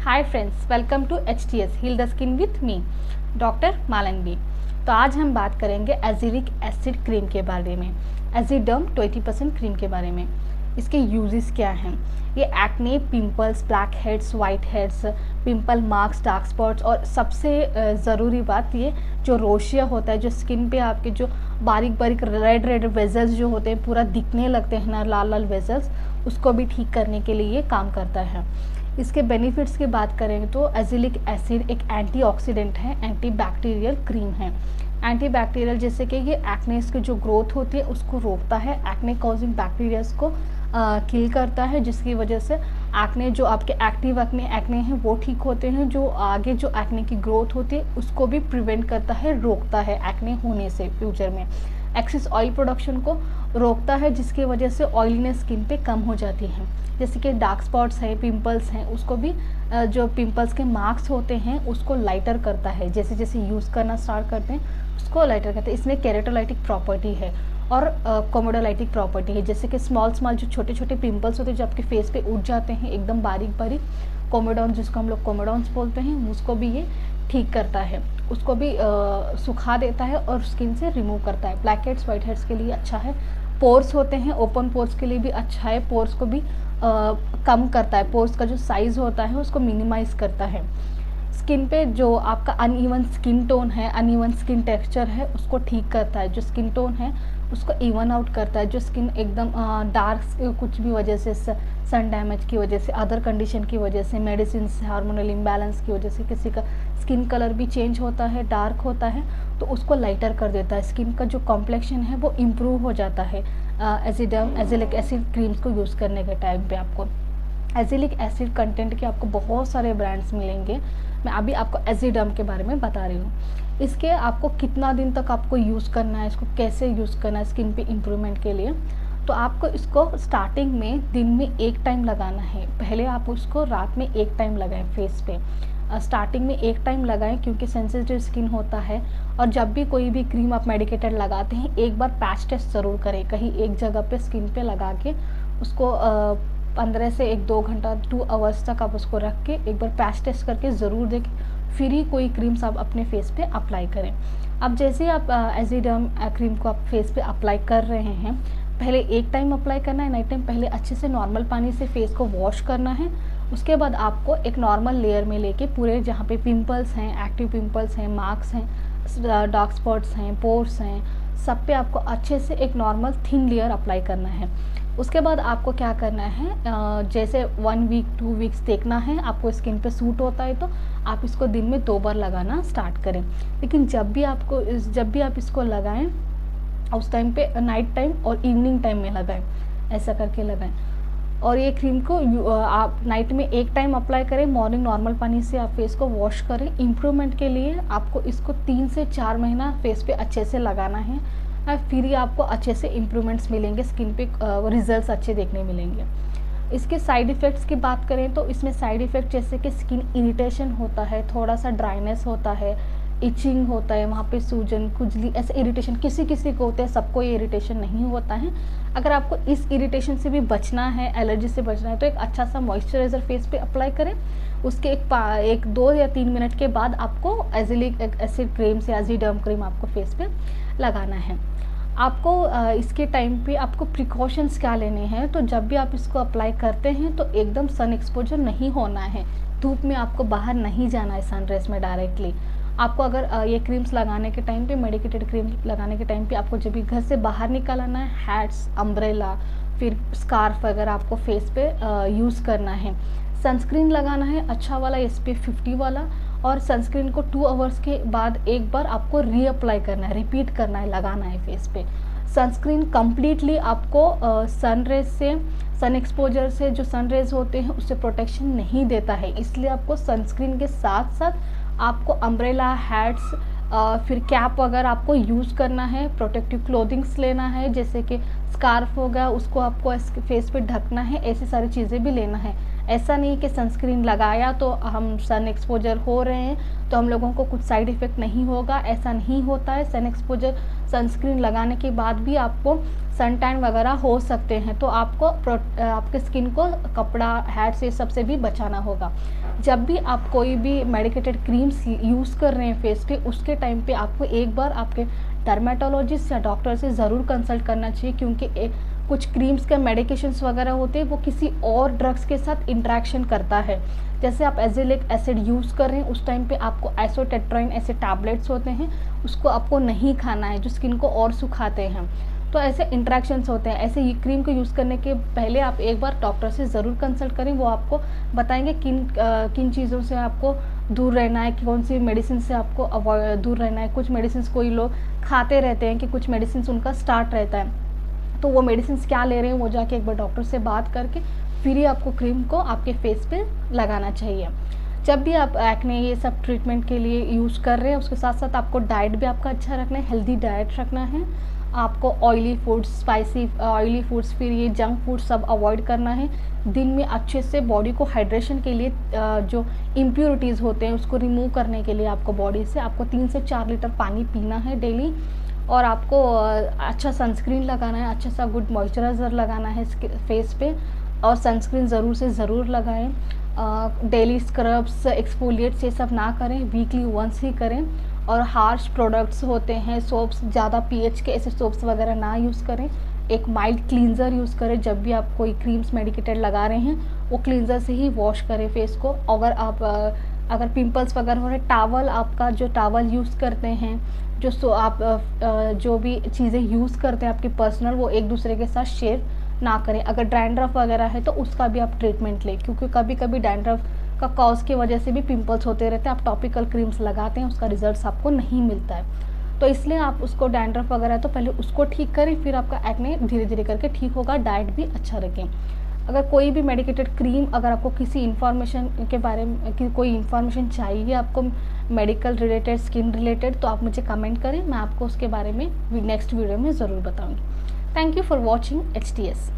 Hi friends, welcome to HTS heal the skin with me doctor Malanbi. तो आज हम बात करेंगे एजिलिक एसिड क्रीम के बारे में, एजिडर्म 20% क्रीम के बारे में। इसके यूजेस क्या हैं? ये acne, pimples, black heads, white heads, pimple marks, dark spots और सबसे ज़रूरी बात ये जो रोशिया होता है, जो स्किन पे आपके जो बारीक बारीक रेड रेड वेजल्स जो होते हैं पूरा दिखने लगते हैं ना, लाल लाल वेजल्स, उसको भी ठीक करने के लिए ये काम करता है। इसके बेनिफिट्स की बात करें तो एजिलिक एसिड एक एंटीऑक्सीडेंट है, एंटीबैक्टीरियल क्रीम है। एंटीबैक्टीरियल जैसे कि ये एक्नेस की जो ग्रोथ होती है उसको रोकता है, एक्ने कॉजिंग बैक्टीरियाज को किल करता है, जिसकी वजह से एक्ने जो आपके एक्टिव एक्ने हैं वो ठीक होते हैं। जो आगे जो एक्ने की ग्रोथ होती है उसको भी प्रिवेंट करता है, रोकता है एक्ने होने से फ्यूचर में। एक्सेस ऑयल प्रोडक्शन को रोकता है, जिसकी वजह से ऑयलीनेस स्किन पे कम हो जाती है। जैसे कि डार्क स्पॉट्स हैं, पिंपल्स हैं, उसको भी जो पिंपल्स के मार्क्स होते हैं उसको लाइटर करता है। जैसे जैसे यूज़ करना स्टार्ट करते हैं उसको लाइटर करते हैं। इसमें केरेटोलाइटिक प्रॉपर्टी है और कोमोडोलाइटिक प्रॉपर्टी है। जैसे कि स्मॉल जो छोटे छोटे पिंपल्स होते हैं जो आपके फेस पे उठ जाते हैं एकदम बारीक बारीक, कोमोडॉन जिसको हम लोग कोमोडॉन्स बोलते हैं, उसको भी ये ठीक करता है, उसको भी सुखा देता है और स्किन से रिमूव करता है। ब्लैक हेड्स, वाइट हेड्स के लिए अच्छा है। पोर्स होते हैं, ओपन पोर्स के लिए भी अच्छा है, पोर्स को भी कम करता है, पोर्स का जो साइज़ होता है उसको मिनिमाइज़ करता है। स्किन पे जो आपका अनइवन स्किन टोन है, अनइवन स्किन टेक्सचर है, उसको ठीक करता है। जो स्किन टोन है उसको इवन आउट करता है। जो स्किन एकदम डार्क कुछ भी वजह से, सन डैमेज की वजह से, अदर कंडीशन की वजह से, मेडिसिन से, हार्मोनल इम्बैलेंस की वजह से किसी का स्किन कलर भी चेंज होता है, डार्क होता है, तो उसको लाइटर कर देता है। स्किन का जो कॉम्प्लेक्शन है वो इम्प्रूव हो जाता है एजिलिक एसिड क्रीम्स को यूज़ करने के टाइम पे। आपको एजिलिक एसिड कंटेंट के आपको बहुत सारे ब्रांड्स मिलेंगे। मैं अभी आपको एजिडर्म के बारे में बता रही हूँ। इसके आपको कितना दिन तक आपको यूज़ करना है, इसको कैसे यूज़ करना है स्किन पे इम्प्रूवमेंट के लिए। तो आपको इसको स्टार्टिंग में दिन में एक टाइम लगाना है। पहले आप उसको रात में एक टाइम लगाएं फेस पे। स्टार्टिंग में एक टाइम लगाएं क्योंकि सेंसिटिव स्किन होता है। और जब भी कोई भी क्रीम आप मेडिकेटेड लगाते हैं एक बार पैच टेस्ट ज़रूर करें, कहीं एक जगह पे स्किन पे लगा के उसको 15 से 1-2 घंटा 2 आवर्स तक आप उसको रख के एक बार पैच टेस्ट करके ज़रूर देखें, फिर ही कोई क्रीम्स आप अपने फेस पे अप्लाई करें। अब जैसे आप एजिडर्म क्रीम को आप फेस पे अप्लाई कर रहे हैं, पहले एक टाइम अप्लाई करना है, नाइट टाइम पहले अच्छे से नॉर्मल पानी से फेस को वॉश करना है। उसके बाद आपको एक नॉर्मल लेयर में लेके पूरे जहाँ पे पिंपल्स हैं, एक्टिव पिंपल्स हैं, मार्क्स हैं, डार्क स्पॉट्स हैं, पोर्स हैं, सब पे आपको अच्छे से एक नॉर्मल थिन लेयर अप्लाई करना है। उसके बाद आपको क्या करना है, जैसे 1 वीक 2 वीक्स देखना है, आपको स्किन पे सूट होता है तो आप इसको दिन में 2 बार लगाना स्टार्ट करें। लेकिन जब भी आप इसको लगाएं उस टाइम पे नाइट टाइम और इवनिंग टाइम में लगाएं, ऐसा करके लगाएं। और ये क्रीम को आप नाइट में एक टाइम अप्लाई करें, मॉर्निंग नॉर्मल पानी से आप फेस को वॉश करें। इम्प्रूवमेंट के लिए आपको इसको 3 से 4 महीना फेस पे अच्छे से लगाना है, फिर ही आपको अच्छे से इम्प्रूवमेंट्स मिलेंगे, स्किन पे रिजल्ट्स अच्छे देखने मिलेंगे। इसके साइड इफ़ेक्ट्स की बात करें तो इसमें साइड इफ़ेक्ट जैसे कि स्किन इरिटेशन होता है, थोड़ा सा ड्राइनेस होता है, इचिंग होता है, वहाँ पे सूजन, खुजली, ऐसे इरिटेशन किसी किसी को होते हैं, सबको ये इरिटेशन नहीं होता है। अगर आपको इस इरिटेशन से भी बचना है, एलर्जी से बचना है, तो एक अच्छा सा मॉइस्चराइज़र फेस पे अप्लाई करें। उसके एक 2 या 3 मिनट के बाद आपको एजिलिक एसिड क्रीम से एजिडर्म क्रीम आपको फेस पे लगाना है। आपको इसके टाइम पे आपको प्रिकॉशंस क्या लेने हैं, तो जब भी आप इसको अप्लाई करते हैं तो एकदम सन एक्सपोजर नहीं होना है, धूप में आपको बाहर नहीं जाना है सन रेज में डायरेक्टली। आपको अगर ये क्रीम्स लगाने के टाइम पे, मेडिकेटेड क्रीम लगाने के टाइम पे आपको जब भी घर से बाहर निकल आना है, हैट्स, अम्ब्रेला, फिर स्कार्फ अगर आपको फेस पे यूज़ करना है। सनस्क्रीन लगाना है अच्छा वाला, SPF 50 वाला, और सनस्क्रीन को 2 आवर्स के बाद एक बार आपको रीअप्लाई करना है, रिपीट करना है, लगाना है फेस पे। सनस्क्रीन कम्प्लीटली आपको सन रेज से, सन एक्सपोजर से, जो सन रेज होते हैं उससे प्रोटेक्शन नहीं देता है, इसलिए आपको सनस्क्रीन के साथ साथ आपको अम्ब्रेला, हैट्स, फिर कैप अगर आपको यूज़ करना है, प्रोटेक्टिव क्लोथिंग्स लेना है, जैसे कि स्कार्फ होगा उसको आपको फेस पे ढकना है, ऐसी सारी चीज़ें भी लेना है। ऐसा नहीं कि सनस्क्रीन लगाया तो हम सन एक्सपोजर हो रहे हैं तो हम लोगों को कुछ साइड इफ़ेक्ट नहीं होगा, ऐसा नहीं होता है। सन एक्सपोजर सनस्क्रीन लगाने के बाद भी आपको सन टैन वगैरह हो सकते हैं, तो आपको आपके स्किन को कपड़ा, हैट से सबसे भी बचाना होगा। जब भी आप कोई भी मेडिकेटेड क्रीम्स यूज़ कर रहे हैं फेस पे, उसके टाइम पे आपको एक बार आपके डर्मेटोलॉजिस्ट या डॉक्टर से ज़रूर कंसल्ट करना चाहिए, क्योंकि कुछ क्रीम्स के मेडिकेशंस वगैरह होते हैं वो किसी और ड्रग्स के साथ इंटरेक्शन करता है। जैसे आप एजिलिक एसिड यूज़ कर रहे हैं उस टाइम पे आपको आइसोटेट्राइन ऐसे टैबलेट्स होते हैं, उसको आपको नहीं खाना है, जो स्किन को और सुखाते हैं। तो ऐसे इंटरेक्शंस होते हैं। ऐसे ये क्रीम को यूज़ करने के पहले आप एक बार डॉक्टर से ज़रूर कंसल्ट करें, वो आपको बताएंगे किन चीज़ों से आपको दूर रहना है, कौन सी मेडिसिन से आपको दूर रहना है। कुछ मेडिसिन कोई लोग खाते रहते हैं कि कुछ मेडिसिन उनका स्टार्ट रहता है, तो वो मेडिसिन क्या ले रहे हैं वो जाके एक बार डॉक्टर से बात करके फिर ही आपको क्रीम को आपके फेस पे लगाना चाहिए। जब भी आप एक्ने ये सब ट्रीटमेंट के लिए यूज़ कर रहे हैं, उसके साथ साथ आपको डाइट भी आपका अच्छा रखना है, हेल्दी डाइट रखना है। आपको oily foods, spicy oily foods, फिर ये जंक फूड सब अवॉइड करना है। दिन में अच्छे से बॉडी को हाइड्रेशन के लिए जो इम्प्योरिटीज़ होते हैं उसको रिमूव करने के लिए आपको बॉडी से आपको 3 से 4 लीटर पानी पीना है डेली। और आपको अच्छा सनस्क्रीन लगाना है, अच्छा सा गुड मॉइस्चराइज़र लगाना है फेस पे, और सनस्क्रीन ज़रूर से ज़रूर लगाएं। डेली स्क्रब्स, एक्सफोलिएट्स ये सब ना करें, वीकली वंस ही करें। और हार्श प्रोडक्ट्स होते हैं, सोप्स, ज़्यादा पीएच के ऐसे सोप्स वगैरह ना यूज़ करें। एक माइल्ड क्लींजर यूज़ करें, जब भी आप कोई क्रीम्स मेडिकेटेड लगा रहे हैं वो क्लींजर से ही वॉश करें फेस को। अगर पिंपल्स वगैरह हो रहे, टावल, आपका जो टावल यूज़ करते हैं, आप जो भी चीज़ें यूज़ करते हैं आपकी पर्सनल, वो एक दूसरे के साथ शेयर ना करें। अगर डैंड्रफ वगैरह है तो उसका भी आप ट्रीटमेंट लें, क्योंकि कभी कभी डैंड्रफ का कॉज की वजह से भी पिंपल्स होते रहते हैं। आप टॉपिकल क्रीम्स लगाते हैं, उसका रिजल्ट आपको नहीं मिलता है, तो इसलिए आप उसको डैंड्रफ वगैरह तो पहले उसको ठीक करें, फिर आपका एक्ने धीरे धीरे करके ठीक होगा। डाइट भी अच्छा रखें। अगर कोई भी मेडिकेटेड क्रीम, अगर आपको किसी इन्फॉर्मेशन के बारे में कोई इन्फॉर्मेशन चाहिए आपको मेडिकल रिलेटेड, स्किन रिलेटेड, तो आप मुझे कमेंट करें, मैं आपको उसके बारे में नेक्स्ट वीडियो में ज़रूर बताऊँगी। Thank you for watching HTS।